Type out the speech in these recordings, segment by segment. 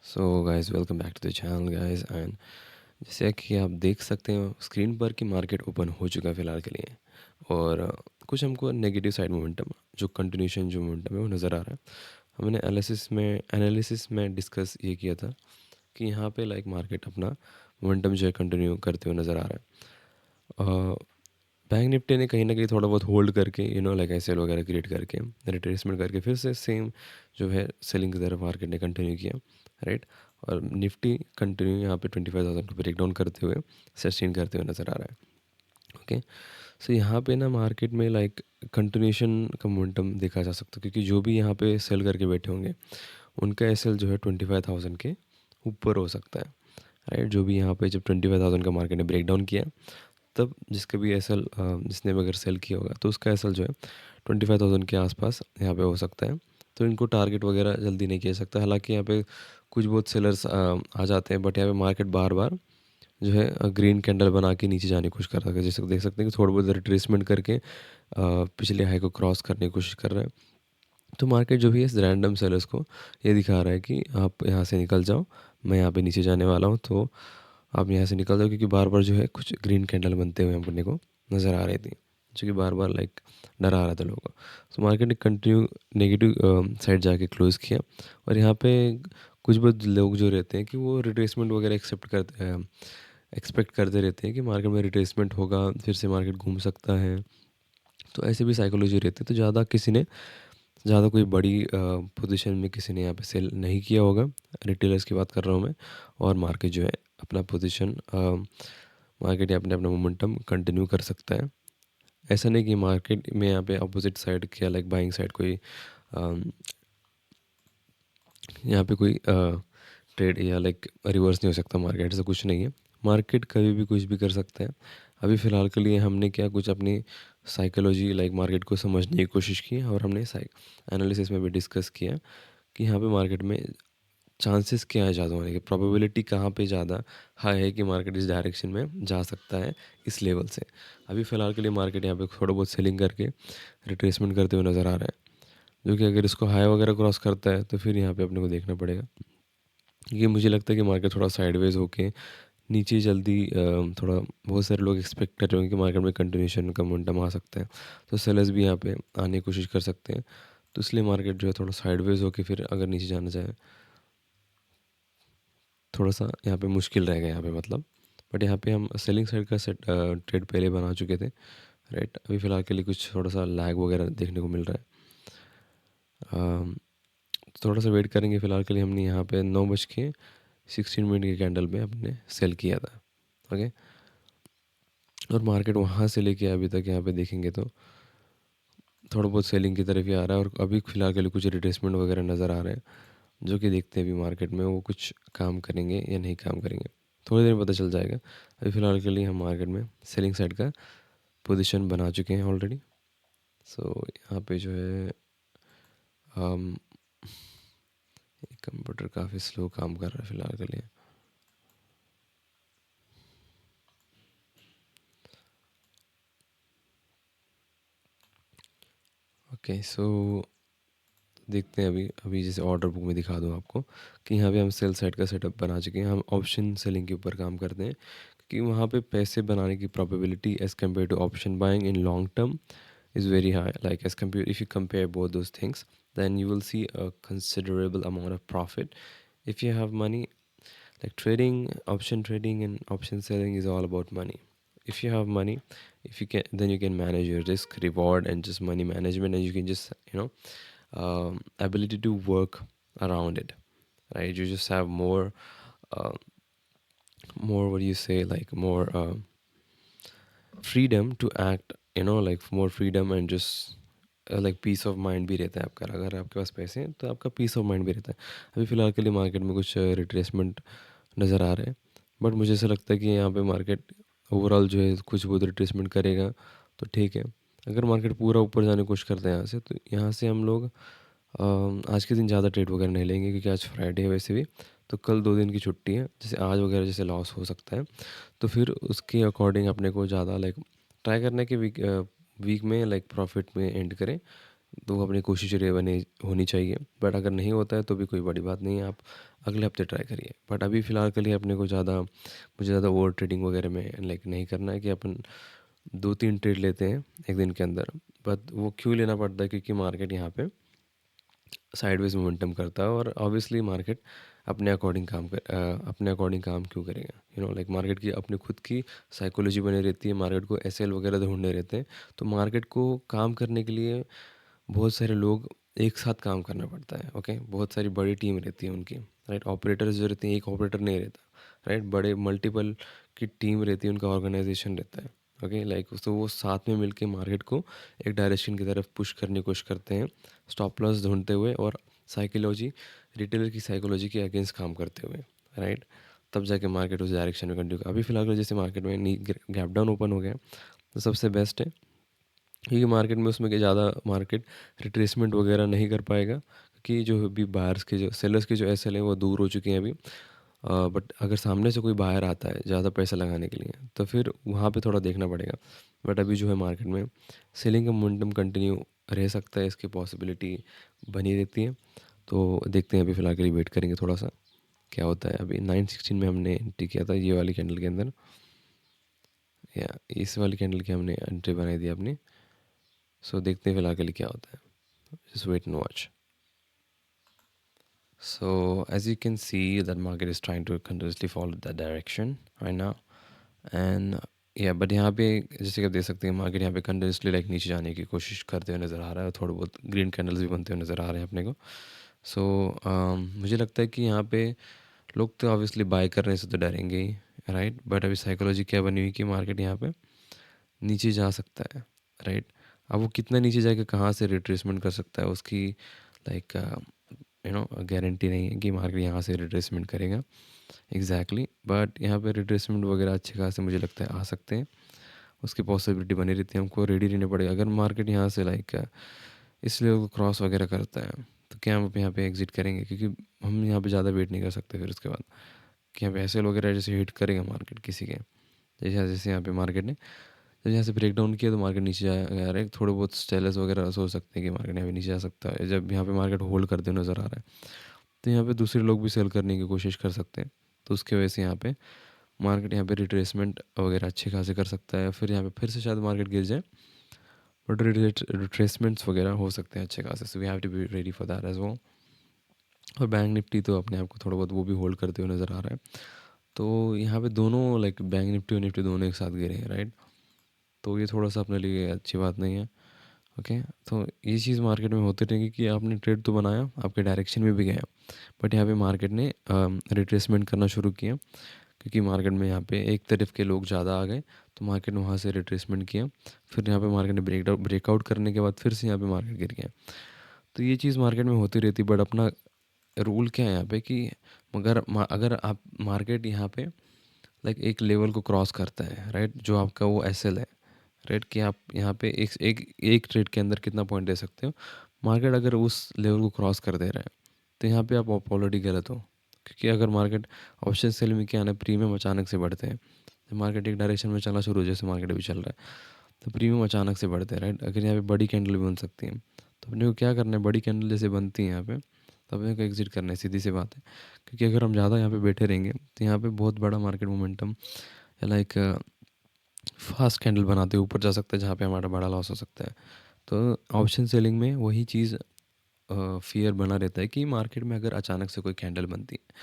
So guys welcome back to the channel guys and जैसे कि आप देख सकते हो स्क्रीन पर कि मार्केट ओपन हो चुका है फ़िलहाल के लिए। और कुछ हमको नेगेटिव साइड मोमेंटम जो कंटिन्यूशन जो मोमेंटम है वो नज़र आ रहा है। हमने एनालिसिस में डिस्कस ये किया था कि यहाँ पे लाइक मार्केट अपना मोमेंटम जो है कंटिन्यू करते हुए नज़र आ रहा है। बैंक निफ्टी ने कहीं न कहीं थोड़ा बहुत होल्ड करके लाइक एसएल वगैरह क्रिएट करके रिट्रेसमेंट करके फिर से सेम जो है सेलिंग की तरफ मार्केट ने कंटिन्यू किया, राइट। और निफ्टी कंटिन्यू यहाँ पे 25,000 को ब्रेक डाउन करते हुए सस्टेन करते हुए नज़र आ रहा है। ओके, सो यहाँ पे ना मार्केट में लाइक कंटिन्यूशन का मोमेंटम देखा जा सकता है, क्योंकि जो भी यहाँ पे सेल करके बैठे होंगे उनका एसएल जो है 25,000 के ऊपर हो सकता है, राइट। जो भी यहाँ पे जब 25,000 का मार्केट ने ब्रेक डाउन किया तब जिसका भी एसएल जिसने भी अगर सेल किया होगा तो उसका एसएल जो है 25,000 के आसपास यहाँ पे हो सकता है। तो इनको टारगेट वगैरह जल्दी नहीं किया जा सकता। हालांकि यहाँ पे कुछ बहुत सेलर्स आ जाते हैं, बट यहाँ पे मार्केट बार बार जो है ग्रीन कैंडल बना के नीचे जाने की कोशिश कर रहा है। जैसे देख सकते हैं कि थोड़ा बहुत रिट्रेसमेंट करके पिछले हाई को क्रॉस करने की कोशिश कर रहा है। तो मार्केट जो भी है रैंडम सेलर्स को ये दिखा रहा है कि आप यहाँ से निकल जाओ, मैं यहाँ पे नीचे जाने वाला हूँ, तो आप यहाँ से निकल जाओ, क्योंकि बार बार जो है कुछ ग्रीन कैंडल बनते हुए अपने को नज़र आ रही थी, जो कि बार बार लाइक डरा रहा था लोगों को। तो मार्केट ने कंटिन्यू नेगेटिव साइड जाके क्लोज़ किया। और यहाँ पे कुछ बहुत लोग जो रहते हैं कि वो रिट्रेसमेंट वगैरह एक्सपेक्ट करते रहते हैं कि मार्केट में रिट्रेसमेंट होगा, फिर से मार्केट घूम सकता है। तो ऐसे भी साइकोलॉजी रहती है। तो ज़्यादा कोई बड़ी पोजीशन में किसी ने यहाँ पे सेल नहीं किया होगा। रिटेलर्स की बात कर रहा हूँ मैं। और मार्केट जो है अपना पोजीशन मार्केट यहाँ अपना मोमेंटम कंटिन्यू कर सकता है। ऐसा नहीं कि मार्केट में यहाँ पे अपोजिट साइड क्या लाइक बाइंग साइड कोई अम, यहाँ पे कोई ट्रेड या लाइक रिवर्स नहीं हो सकता। मार्केट ऐसा कुछ नहीं है। मार्केट कभी भी कुछ भी कर सकता है। अभी फ़िलहाल के लिए हमने क्या कुछ अपनी साइकोलॉजी लाइक मार्केट को समझने की कोशिश की, और हमने एनालिसिस में भी डिस्कस किया कि यहाँ पे मार्केट में चांसेस क्या है ज़्यादा होने के, प्रोबेबिलिटी कहाँ पे ज़्यादा हाई है कि मार्केट इस डायरेक्शन में जा सकता है इस लेवल से। अभी फ़िलहाल के लिए मार्केट यहाँ पे थोड़ा बहुत सेलिंग करके रिट्रेसमेंट करते हुए नज़र आ रहा है, जो कि अगर इसको हाई वगैरह क्रॉस करता है तो फिर यहाँ पे अपने को देखना पड़ेगा। क्योंकि मुझे लगता है कि मार्केट थोड़ा साइडवेज होके नीचे जल्दी थोड़ा बहुत सारे लोग एक्सपेक्ट कर रहे होंगे कि मार्केट में कंटिन्यूशन का मोमेंटम आ सकता है। तो सेलर्स भी यहाँ पे आने की कोशिश कर सकते हैं। तो इसलिए मार्केट जो है थोड़ा साइडवेज होके फिर अगर नीचे जाना चाहे, थोड़ा सा यहाँ पे मुश्किल रहेगा यहाँ पे मतलब। बट यहाँ पे हम सेलिंग साइड का ट्रेड पहले बना चुके थे, राइट। अभी फ़िलहाल के लिए कुछ थोड़ा सा लैग वगैरह देखने को मिल रहा है। तो थोड़ा सा वेट करेंगे। फ़िलहाल के लिए हमने यहाँ पे 9:16 के कैंडल में अपने सेल किया था, ओके। और मार्केट वहाँ से लेके अभी तक यहाँ पे देखेंगे तो थोड़ा बहुत सेलिंग की तरफ ही आ रहा है। और अभी फ़िलहाल के लिए कुछ रिट्रेसमेंट वगैरह नज़र आ रहे हैं, जो कि देखते हैं अभी मार्केट में वो कुछ काम करेंगे या नहीं काम करेंगे। थोड़ी देर में पता चल जाएगा। अभी फ़िलहाल के लिए हम मार्केट में सेलिंग साइड का पोजीशन बना चुके हैं ऑलरेडी। सो यहाँ पे जो है हम कंप्यूटर काफ़ी स्लो काम कर रहा है फ़िलहाल के लिए। ओके, सो देखते हैं अभी अभी जैसे ऑर्डर बुक में दिखा दूँ आपको कि यहाँ पे हम सेल साइड का सेटअप बना चुके हैं। हम ऑप्शन सेलिंग के ऊपर काम करते हैं, क्योंकि वहाँ पे पैसे बनाने की probability as compare to option buying in long term is very high. Like as compare, if you compare both those things, then you will see a considerable amount of profit if you have money. Like trading, option trading and option selling is all about money. If you have money, if you can, then you can manage your risk, reward, and just money management, and you can just ability to work around it, right? You just have uh, more what do you say, like more freedom to act, like more freedom and just like peace of mind भी रहता है आपका। अगर आपके पास पैसे हैं तो आपका पीस ऑफ माइंड भी रहता है। अभी फ़िलहाल के लिए मार्केट में कुछ रिट्रेसमेंट नज़र आ रहे हैं, बट मुझे ऐसा लगता है कि यहाँ पे मार्केट ओवरऑल जो है कुछ बहुत रिट्रेसमेंट करेगा तो ठीक है। अगर मार्केट पूरा ऊपर जाने की कोशिश करता है यहाँ से, तो यहाँ से हम लोग आज के दिन ज़्यादा ट्रेड वगैरह नहीं लेंगे, क्योंकि आज फ्राइडे है वैसे भी। तो कल 2 दिन की छुट्टी है, जैसे आज वगैरह जैसे लॉस हो सकता है, तो फिर उसके अकॉर्डिंग अपने को ज़्यादा लाइक ट्राई करना है कि वीक में लाइक प्रॉफिट में एंड करें, तो अपनी कोशिश ये बनी होनी चाहिए। बट अगर नहीं होता है तो भी कोई बड़ी बात नहीं है, आप अगले हफ्ते ट्राई करिए। बट अभी फ़िलहाल के लिए अपने को मुझे ज़्यादा ओवर ट्रेडिंग वगैरह में लाइक नहीं करना है कि अपन 2-3 ट्रेड लेते हैं एक दिन के अंदर। बट वो क्यों लेना पड़ता है, क्योंकि मार्केट यहाँ पे साइडवेज़ मोमेंटम करता है और ऑब्वियसली मार्केट अपने अकॉर्डिंग काम क्यों करेगा, लाइक मार्केट की अपनी खुद की साइकोलॉजी बनी रहती है, मार्केट को एसएल वगैरह ढूंढने रहते हैं। तो मार्केट को काम करने के लिए बहुत सारे लोग एक साथ काम करना पड़ता है। ओके, बहुत सारी बड़ी टीम रहती है उनकी, राइट। ऑपरेटर्स जो रहते हैं, एक ऑपरेटर नहीं रहता, राइट। बड़े मल्टीपल की टीम रहती है, उनका ऑर्गेनाइजेशन रहता है। ओके, लाइक तो वो साथ में मिलके मार्केट को एक डायरेक्शन की तरफ पुश करने की कोशिश करते हैं, स्टॉप लॉस ढूंढते हुए और साइकोलॉजी रिटेलर की साइकोलॉजी के अगेंस्ट काम करते हुए, राइट। तब जाके मार्केट उस डायरेक्शन में कंटिन्यू। अभी फिलहाल जैसे मार्केट में गैप डाउन ओपन हो गया तो सबसे बेस्ट है, क्योंकि मार्केट में उसमें कि ज़्यादा मार्केट रिट्रेसमेंट वगैरह नहीं कर पाएगा, क्योंकि जो भी बायर्स के जो सेलर्स के जो एसएल हैं वो दूर हो चुके हैं अभी। बट अगर सामने से कोई बायर आता है ज़्यादा पैसा लगाने के लिए तो फिर वहाँ पे थोड़ा देखना पड़ेगा। बट अभी जो है मार्केट में सेलिंग का मोमेंटम कंटिन्यू रह सकता है, इसकी पॉसिबिलिटी बनी रहती है। तो देखते हैं, अभी फ़िलहाल के लिए वेट करेंगे थोड़ा सा क्या होता है। अभी 916 में हमने एंट्री किया था ये वाली कैंडल के अंदर, या इस वाली कैंडल की हमने एंट्री बनाई थी अपनी। सो देखते हैं फ़िलहाल के लिए क्या होता है, just wait and watch. So as you can see that market is trying to continuously follow that direction right now, and yeah, but यहाँ पे जैसे कि आप देख सकते हैं मार्केट यहाँ पे कंटिन्यूसली लाइक नीचे जाने की कोशिश करते हुए नज़र आ रहा है, थोड़े बहुत ग्रीन कैंडल्स भी बनते हुए नज़र आ रहे हैं अपने को। सो मुझे लगता है कि यहाँ पे लोग तो ऑब्वियसली बाय करने से तो डरेंगे ही, राइट। बट अभी साइकोलॉजी क्या बनी हुई कि मार्केट यहाँ पे नीचे जा सकता है, राइट। अब वो कितना नीचे जाके कहाँ से रिट्रेसमेंट कर सकता है, उसकी लाइक गारंटी नहीं है कि मार्केट यहाँ से रिट्रेसमेंट करेगा एग्जैक्टली। बट यहाँ पे रिट्रेसमेंट वगैरह अच्छे खासे मुझे लगता है आ सकते हैं, उसकी पॉसिबिलिटी बनी रहती है। हमको रेडी रहना पड़ेगा। अगर मार्केट यहाँ से लाइक इस लेवल को क्रॉस वगैरह करता है तो क्या हम यहाँ पे एग्जिट करेंगे, क्योंकि हम यहाँ पे ज़्यादा वेट नहीं कर सकते फिर उसके बाद कि यहाँ पे ऐसे वगैरह जैसे हिट करेगा मार्केट किसी के, जैसे जैसे यहाँ पे मार्केट ने जब यहाँ से ब्रेक डाउन किया तो मार्केट नीचे जा रहा है। थोड़े बहुत स्टेलर्स वगैरह सोच सकते हैं कि मार्केट यहाँ पे नीचे जा सकता है। जब यहाँ पे मार्केट होल्ड करते हुए नज़र आ रहा है तो यहाँ पे दूसरे लोग भी सेल करने की कोशिश कर सकते हैं, तो उसकी वजह से यहाँ पे मार्केट यहाँ पे रिट्रेसमेंट वगैरह अच्छे खासे कर सकता है। फिर यहाँ पे फिर से शायद मार्केट गिर जाए, बट रिट्रेसमेंट्स वगैरह हो सकते हैं अच्छे खासे। So we have to be ready for that as well. और बैंक निफ्टी तो अपने आप को थोड़ा बहुत वो भी होल्ड करते हुए नज़र आ रहा है। तो यहाँ पे दोनों लाइक बैंक निफ्टी और निफ्टी दोनों एक साथ गिरे हैं, राइट। तो ये थोड़ा सा अपने लिए अच्छी बात नहीं है। ओके, तो ये चीज़ मार्केट में होती रहेगी कि आपने ट्रेड तो बनाया, आपके डायरेक्शन में भी गया, बट यहाँ पे मार्केट ने रिट्रेसमेंट करना शुरू किया, क्योंकि मार्केट में यहाँ पे एक तरफ के लोग ज़्यादा आ गए तो मार्केट ने वहाँ से रिट्रेसमेंट किया। फिर यहाँ पे मार्केट ने ब्रेकआउट करने के बाद फिर से यहाँ पे मार्केट गिर गया। तो ये चीज़ मार्केट में होती रहती, बट अपना रूल क्या है यहाँ पे कि अगर आप मार्केट यहाँ पे लाइक एक लेवल को क्रॉस करता है, राइट, जो आपका वो एसएल है, राइट, कि आप यहाँ पे एक ट्रेड के अंदर कितना पॉइंट दे सकते हो। मार्केट अगर उस लेवल को क्रॉस कर दे रहा है तो यहाँ पे आप ऑलरेडी गलत हो, क्योंकि अगर मार्केट ऑप्शन सेल में क्या है ना, प्रीमियम अचानक से बढ़ते हैं। जब मार्केट एक डायरेक्शन में चलना शुरू हो, जैसे मार्केट अभी चल रहा है, तो प्रीमियम अचानक से बढ़ते हैं, राइट। अगर यहाँ पे बड़ी कैंडल भी बन सकती है तो अपने को क्या करना है, बड़ी कैंडल जैसे बनती है यहाँ पे तब अपने को एग्जिट करना है, सीधी सी बात है। क्योंकि अगर हम ज़्यादा यहाँ पे बैठे रहेंगे तो यहाँ पे बहुत बड़ा मार्केट मोमेंटम या लाइक फास्ट कैंडल बनाते हुए ऊपर जा सकता है, जहाँ पे हमारा बड़ा लॉस हो सकता है। तो ऑप्शन सेलिंग में वही चीज़ फियर बना रहता है कि मार्केट में अगर अचानक से कोई कैंडल बनती है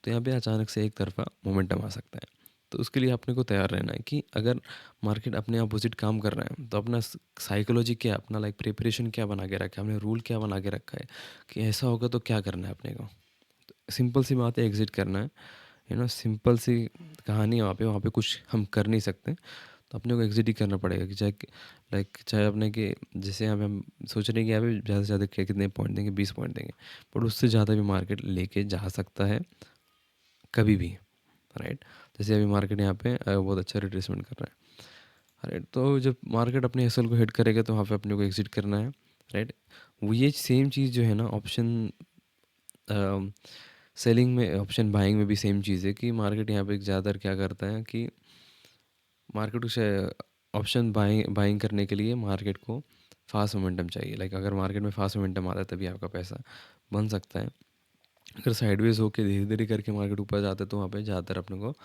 तो यहाँ पे अचानक से एक तरफा मोमेंटम आ सकता है। तो उसके लिए अपने को तैयार रहना है कि अगर मार्केट अपने अपोजिट काम कर रहा है तो अपना साइकोलॉजी क्या, अपना लाइक प्रिपरेशन क्या बना के रखा है, हमने रूल क्या बना के रखा है कि ऐसा होगा तो क्या करना है अपने को। सिंपल सी बात है, एग्जिट करना है। सिंपल सी कहानी है। वहाँ पे कुछ हम कर नहीं सकते, तो अपने को एग्जिट ही करना पड़ेगा। कि चाहे अपने के जैसे यहाँ पे हम सोच रहे हैं कि यहाँ पे ज़्यादा से ज़्यादा क्या कितने पॉइंट देंगे, 20 पॉइंट देंगे, पर उससे ज़्यादा भी मार्केट लेके जा सकता है कभी भी, राइट। जैसे अभी मार्केट यहाँ पे बहुत अच्छा रिट्रेसमेंट कर रहा है, राइट। तो जब मार्केट अपने एसएल को हिट करेगा तो वहाँ पे अपने को एग्जिट करना है, राइट। वो ये सेम चीज़ जो है ना ऑप्शन सेलिंग में, ऑप्शन बाइंग में भी सेम चीज़ है कि मार्केट यहाँ पे ज़्यादातर क्या करता है कि मार्केट उसे ऑप्शन बाइंग करने के लिए मार्केट को फ़ास्ट मोमेंटम चाहिए। लाइक अगर मार्केट में फ़ास्ट मोमेंटम आता है तभी आपका पैसा बन सकता है। अगर साइडवेज़ होके धीरे-धीरे करके मार्केट ऊपर जाता है तो वहाँ पे ज़्यादातर अपने को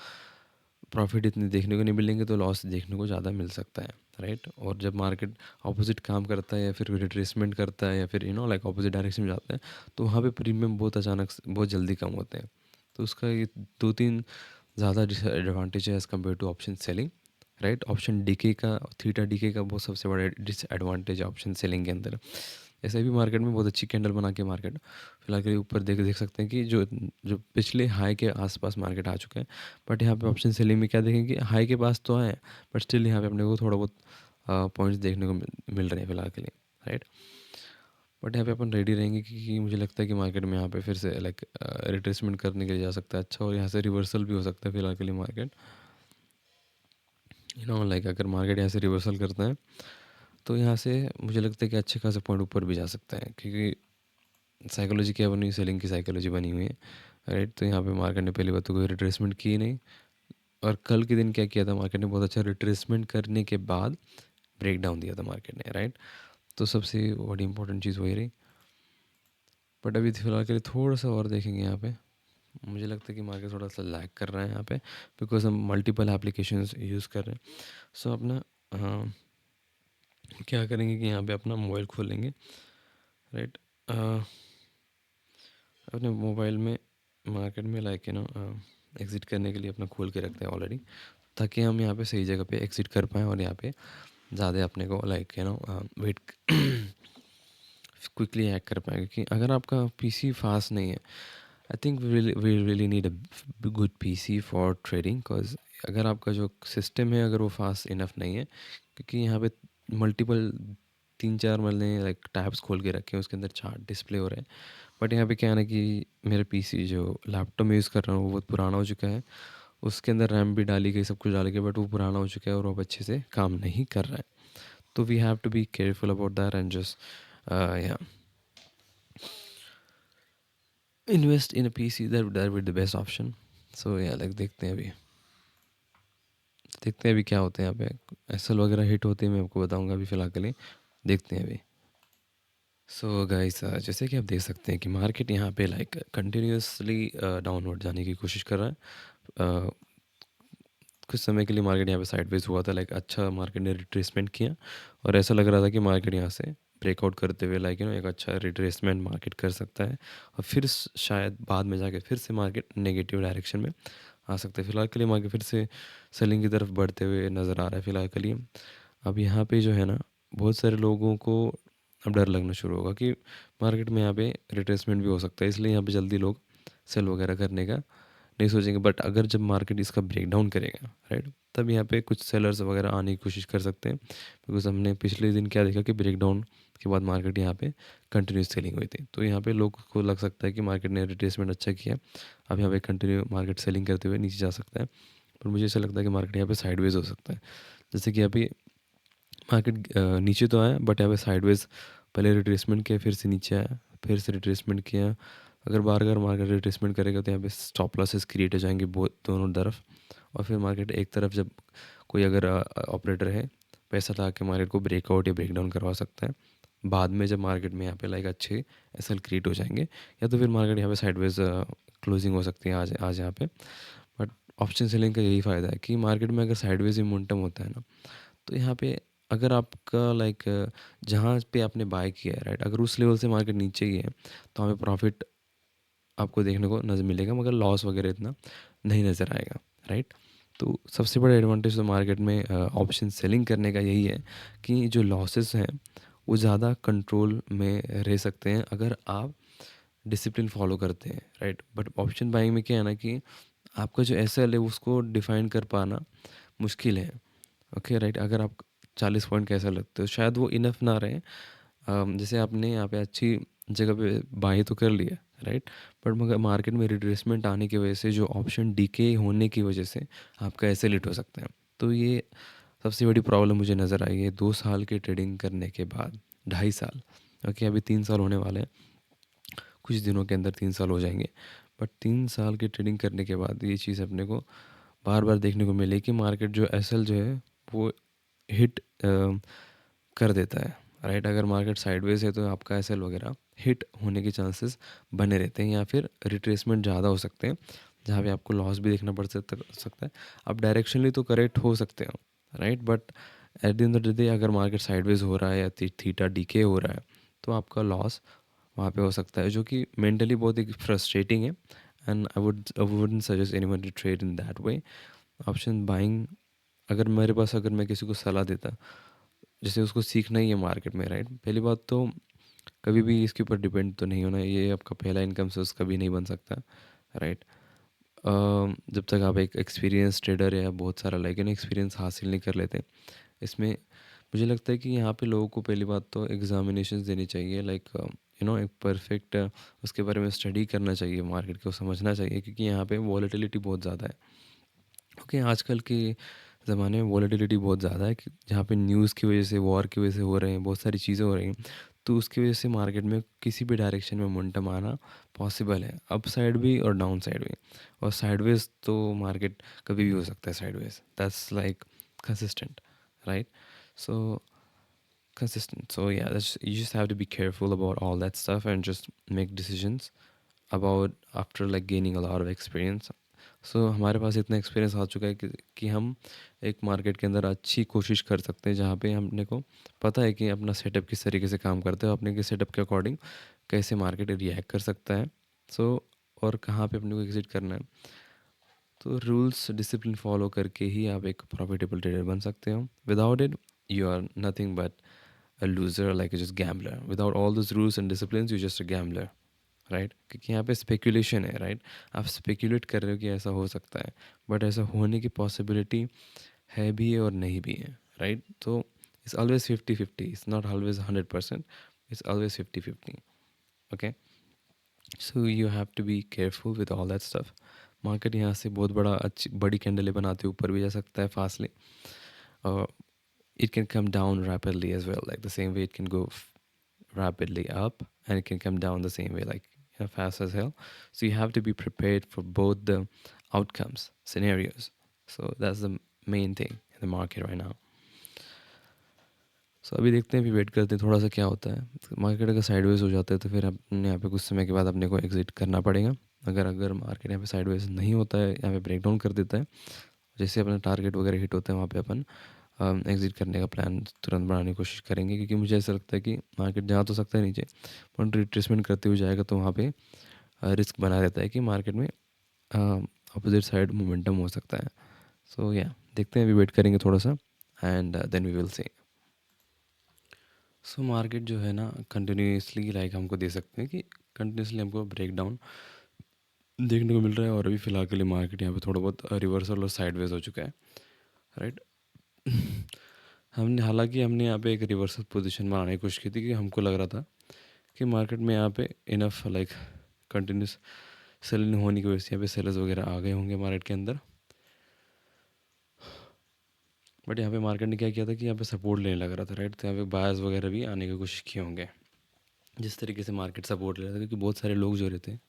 प्रॉफ़िट इतने देखने को नहीं मिलेंगे, तो लॉस देखने को ज़्यादा मिल सकता है, राइट? और जब मार्केट ऑपोज़िट काम करता है या फिर रिट्रेसमेंट करता है या फिर लाइक ऑपोज़िट डायरेक्शन में जाता है, तो वहाँ पे प्रीमियम बहुत अचानक से बहुत जल्दी कम होते हैं। तो उसका ये 2-3 ज़्यादा डिसएडवांटेज है as compare to option selling, right? Option decay का, थीटा डीके का बहुत सबसे बड़ा डिसएडवांटेज है ऑप्शन सेलिंग के अंदर। ऐसे भी मार्केट में बहुत अच्छी कैंडल बना के मार्केट फिलहाल के लिए ऊपर देख देख सकते हैं कि जो जो पिछले हाई के आसपास मार्केट आ चुका है। बट यहाँ पे ऑप्शन सेलिंग में क्या देखेंगे, हाई के पास तो आए, बट स्टिल यहाँ पे अपने को थोड़ा बहुत पॉइंट्स देखने को मिल रहे हैं फिलहाल के लिए, राइट? बट यहाँ पे अपन रेडी रहेंगे क्योंकि मुझे लगता है कि मार्केट में यहाँ पे फिर से लाइक रिट्रेसमेंट करने के लिए जा सकता है अच्छा, और यहाँ से रिवर्सल भी हो सकता है फिलहाल के लिए मार्केट, लाइक अगर मार्केट यहाँ से रिवर्सल करता है तो यहाँ से मुझे लगता है कि अच्छे खासे पॉइंट ऊपर भी जा सकता है, क्योंकि साइकोलॉजी क्या बनी हुई, सेलिंग की साइकोलॉजी बनी हुई है, राइट? तो यहाँ पे मार्केट ने पहली बात तो कोई रिट्रेसमेंट की नहीं, और कल के दिन क्या किया था मार्केट ने, बहुत अच्छा रिट्रेसमेंट करने के बाद ब्रेक डाउन दिया था मार्केट ने, राइट? तो सबसे बड़ी इंपॉर्टेंट चीज़ वही रही। बट अभी फिलहाल के लिए थोड़ा सा और देखेंगे यहाँ पे, मुझे लगता है कि मार्केट थोड़ा सा लैग कर रहा है यहाँ पे, बिकॉज हम मल्टीपल एप्लीकेशंस यूज़ कर रहे हैं। सो अपना क्या करेंगे कि यहाँ पे अपना मोबाइल खोलेंगे, राइट? अपने मोबाइल में मार्केट में लाइक एग्ज़िट करने के लिए अपना खोल के रखते हैं ऑलरेडी, ताकि हम यहाँ पे सही जगह पे एग्ज़िट कर पाएँ और यहाँ पे ज़्यादा अपने को लाइक वेट क्विकली हैक कर पाएँ, क्योंकि अगर आपका पीसी फास्ट नहीं है, I think we really need a good PC for trading, because अगर आपका जो सिस्टम है अगर वो फास्ट इनफ नहीं है, क्योंकि यहाँ पे मल्टीपल 3-4 मैंने लाइक टैब्स खोल के रखे हैं, उसके अंदर चार्ट डिस्प्ले हो रहे हैं। बट यहाँ पे क्या है ना कि मेरा पीसी जो लैपटॉप में यूज़ कर रहा हूँ वो बहुत पुराना हो चुका है, उसके अंदर रैम भी डाली गई, सब कुछ डाल के, बट वो पुराना हो चुका है और वो अब अच्छे से काम नहीं कर रहा है। तो we have to be careful about that and just yeah invest in a PC, that with the best option. So yeah like देखते हैं अभी क्या होता है यहाँ पे, एसएल वगैरह हिट होते हैं मैं आपको बताऊंगा, अभी फिलहाल के लिए देखते हैं अभी। सो गाइस जैसे कि आप देख सकते हैं कि मार्केट यहाँ पे लाइक कंटिन्यूसली डाउनवर्ड जाने की कोशिश कर रहा है। कुछ समय के लिए मार्केट यहाँ पे साइडवेज हुआ था, लाइक अच्छा मार्केट ने रिट्रेसमेंट किया और ऐसा लग रहा था कि मार्केट यहाँ से ब्रेकआउट करते हुए लाइक एक अच्छा रिट्रेसमेंट मार्केट कर सकता है, और फिर शायद बाद में जाके फिर से मार्केट नेगेटिव डायरेक्शन में आ सकता है। फिलहाल के लिए मार्केट फिर से सेलिंग की तरफ बढ़ते हुए नज़र आ रहा है फिलहाल के लिए। अब यहाँ पे जो है ना, बहुत सारे लोगों को अब डर लगना शुरू होगा कि मार्केट में यहाँ पे रिट्रेसमेंट भी हो सकता है, इसलिए यहाँ पे जल्दी लोग सेल वगैरह करने का नहीं सोचेंगे। बट अगर जब मार्केट इसका ब्रेकडाउन करेगा, राइट, तब यहाँ पे कुछ सेलर्स वगैरह आने की कोशिश कर सकते हैं, बिकॉज हमने पिछले दिन क्या देखा कि ब्रेकडाउन के बाद मार्केट यहाँ पे कंटिन्यूस सेलिंग हुई थी, तो यहाँ पे लोग को लग सकता है कि मार्केट ने रिट्रेसमेंट अच्छा किया, अब यहाँ पे कंटिन्यू मार्केट सेलिंग करते हुए नीचे जा सकता है। पर मुझे ऐसा लगता है कि मार्केट यहाँ पे साइडवेज हो सकता है, जैसे कि अभी मार्केट नीचे तो आया बट यहाँ पे साइडवेज पहले रिट्रेसमेंट किया, फिर से नीचे आया, फिर से रिट्रेसमेंट किया। अगर बार बार मार्केट रिट्रेसमेंट करेगा तो यहाँ पे स्टॉप लॉसेस क्रिएट हो जाएंगे बहुत दोनों तरफ, और फिर मार्केट एक तरफ जब कोई अगर ऑपरेटर है पैसा लगा के मार्केट को ब्रेकआउट या ब्रेकडाउन करवा सकता है, बाद में जब मार्केट में यहाँ पे लाइक अच्छे एसएल क्रिएट हो जाएंगे, या तो फिर मार्केट यहाँ पे साइडवेज क्लोजिंग हो सकती है आज आज यहाँ पे। बट ऑप्शन सेलिंग का यही फ़ायदा है कि मार्केट में अगर साइडवेज ही मोमेंटम होता है ना, तो यहाँ पे अगर आपका लाइक जहाँ पे आपने बाय किया है, राइट, अगर उस लेवल से मार्केट नीचे ही है तो हमें प्रॉफिट आपको देखने को नज़र मिलेगा, मगर लॉस वगैरह इतना नहीं नज़र आएगा, राइट? तो सबसे बड़ा एडवांटेज तो मार्केट में ऑप्शन सेलिंग करने का यही है कि जो लॉसेस हैं वो ज़्यादा कंट्रोल में रह सकते हैं अगर आप डिसिप्लिन फॉलो करते हैं, राइट? बट ऑप्शन बाइंग में क्या है ना कि आपका जो एसएल है उसको डिफाइन कर पाना मुश्किल है। ओके, राइट, अगर आप 40 पॉइंट कैसा लगते हो शायद वो इनफ ना रहे। जैसे आपने यहाँ पे अच्छी जगह पे बाई तो कर लिया, राइट, बट मगर मार्केट में रिट्रेसमेंट आने की वजह से जो ऑप्शन डीके होने की वजह से आपका ऐसे लेट हो सकता है। तो ये सबसे बड़ी प्रॉब्लम मुझे नज़र आई है 2 साल की ट्रेडिंग करने के बाद, 2.5 साल। ओके, अभी 3 साल होने वाले हैं, कुछ दिनों के अंदर 3 साल हो जाएंगे। बट 3 साल की ट्रेडिंग करने के बाद ये चीज़ अपने को बार बार देखने को मिले कि मार्केट जो एसएल जो है वो हिट कर देता है, राइट? अगर मार्केट साइडवेज़ है तो आपका एसएल वगैरह हिट होने के चांसेस बने रहते हैं या फिर रिट्रेसमेंट ज़्यादा हो सकते हैं, जहाँ पे आपको लॉस भी देखना पड़ सकता है। आप डायरेक्शनली तो करेक्ट हो सकते हो, right? But at the end of the day अगर मार्केट साइडवेज़ हो रहा है या थीटा डीके हो रहा है, तो आपका लॉस वहाँ पे हो सकता है, जो कि मेंटली बहुत एक फ्रस्ट्रेटिंग है। And I wouldn't suggest anyone to trade in that way. Option buying, अगर मैं किसी को सलाह देता, जैसे उसको सीखना ही है मार्केट में, राइट? पहली बात तो कभी भी इसके ऊपर डिपेंड तो नहीं होना, ये आपका पहला इनकम सोर्स कभी नहीं बन सकता, राइट? जब तक आप एक एक्सपीरियंस ट्रेडर या बहुत सारा लाइक एन एक्सपीरियंस हासिल नहीं कर लेते इसमें, मुझे लगता है कि यहाँ पे लोगों को पहली बात तो एग्जामिनेशंस देनी चाहिए, लाइक एक परफेक्ट उसके बारे में स्टडी करना चाहिए, मार्केट को समझना चाहिए, क्योंकि यहाँ पे वॉलेटिलिटी बहुत ज़्यादा है। ओके, आजकल के ज़माने में वॉलेटिलिटी बहुत ज़्यादा है, जहाँ पे न्यूज़ की वजह से, वॉर की वजह से हो रहे हैं, बहुत सारी चीज़ें हो रही हैं, तो उसकी वजह से मार्केट में किसी भी डायरेक्शन में मोमेंटम आना पॉसिबल है, अप साइड भी और डाउन साइड भी। और साइडवेज तो मार्केट कभी भी हो सकता है, sideways that's like consistent, right? So consistent. So yeah, you just have to be careful about all that stuff and just make decisions about after like gaining a lot of experience. सो हमारे पास इतना experience आ चुका है कि हम एक market के अंदर अच्छी कोशिश कर सकते हैं, जहाँ पे हमने को पता है कि अपना सेटअप किस तरीके से काम करता है, अपने के सेटअप के अकॉर्डिंग कैसे मार्केट रिएक्ट कर सकता है। सो और कहाँ पे अपने को एग्जिट करना है, तो रूल्स डिसिप्लिन फॉलो करके ही आप एक प्रॉफिटेबल ट्रेडर बन सकते हो। Without it you are nothing but a loser, like just gambler. Without all those rules and disciplines, you're just a gambler, right? क्योंकि यहाँ पे स्पेकुलेशन है, राइट? आप स्पेकुलेट कर रहे हो कि ऐसा हो सकता है, बट ऐसा होने की पॉसिबिलिटी है भी और नहीं भी है, राइट? तो it's always 50-50, it's not always 100%, it's always 50-50। Okay, so you have to be careful with all that stuff. Market यहाँ से बहुत अच्छी बड़ी कैंडलें बनाते ऊपर भी जा सकता है फास्टली, और it can come down rapidly as well, like the same way it can go rapidly up, and it can come down the same way, like fast as hell. So you have to be prepared for both the outcomes scenarios. So that's the main thing in the market right now. So अभी देखते हैं, अभी wait करते हैं थोड़ा सा क्या होता है। मार्केट अगर साइडवेज हो जाता है तो फिर अपने यहाँ पे कुछ समय के बाद अपने को एग्जिट करना पड़ेगा। अगर अगर मार्केट यहाँ पे साइडवेज नहीं होता है, यहाँ पे ब्रेक डाउन कर देता है, जैसे अपना टारगेट वगैरह हिट होता है, वहाँ पे अपन एग्ज़िट करने का प्लान तुरंत बनाने की कोशिश करेंगे, क्योंकि मुझे ऐसा लगता है कि मार्केट जा तो सकता है नीचे, पर रिट्रेसमेंट करते हुए जाएगा, तो वहाँ पे रिस्क बना रहता है कि मार्केट में अपोजिट साइड मोमेंटम हो सकता है। सो या देखते हैं, अभी वेट करेंगे थोड़ा सा, and then we will see. So market जो है ना कंटिन्यूसली लाइक हमको दे सकते हैं कि कंटिन्यूसली हमको ब्रेक डाउन देखने को मिल रहा है, और अभी फ़िलहाल के लिए मार्केट यहाँ पे थोड़ा बहुत रिवर्सल और साइडवेज हो चुका है, राइट? हमने यहाँ पे एक रिवर्सल पोजीशन बनाने की कोशिश की थी, कि हमको लग रहा था कि मार्केट में यहाँ पे इनफ लाइक कंटिन्यूस सेलिंग होने की वजह से यहाँ पे सेलर्स वगैरह आ गए होंगे मार्केट के अंदर। बट यहाँ पे मार्केट ने क्या किया था कि यहाँ पे सपोर्ट लेने लग रहा था, राइट? तो यहाँ पे बायर्स वगैरह भी आने की कोशिश किए होंगे, जिस तरीके से मार्केट सपोर्ट ले रहा था, क्योंकि बहुत सारे लोग जो रहते हैं।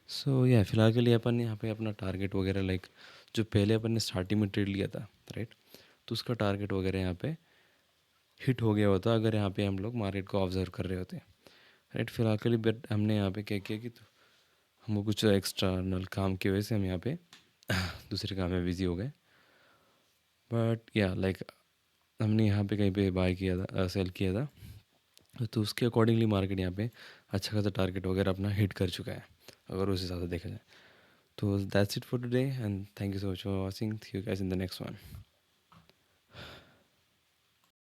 सो या फिलहाल के लिए अपन यहाँ पे अपना टारगेट वगैरह लाइक जो पहले अपन ने स्टार्टिंग में ट्रेड लिया था, राइट? तो उसका टारगेट वगैरह यहाँ पे हिट हो गया होता अगर यहाँ पे हम लोग मार्केट को ऑब्जर्व कर रहे होते, राइट? फिलहाल के लिए बट हमने यहाँ पे क्या किया कि हमको कुछ एक्स्टर्नल काम की वजह से हम यहाँ पे दूसरे काम में बिजी हो गए। बट या लाइक हमने यहाँ पे कहीं पे बाय किया था, सेल किया था, तो उसके अकॉर्डिंगली मार्केट यहाँ पे अच्छा खासा टारगेट वगैरह अपना हिट कर चुका है, अगर उस हिसाब से देखा जाए। तो that's it for today, and thank you so much for watching. See you guys in the next one.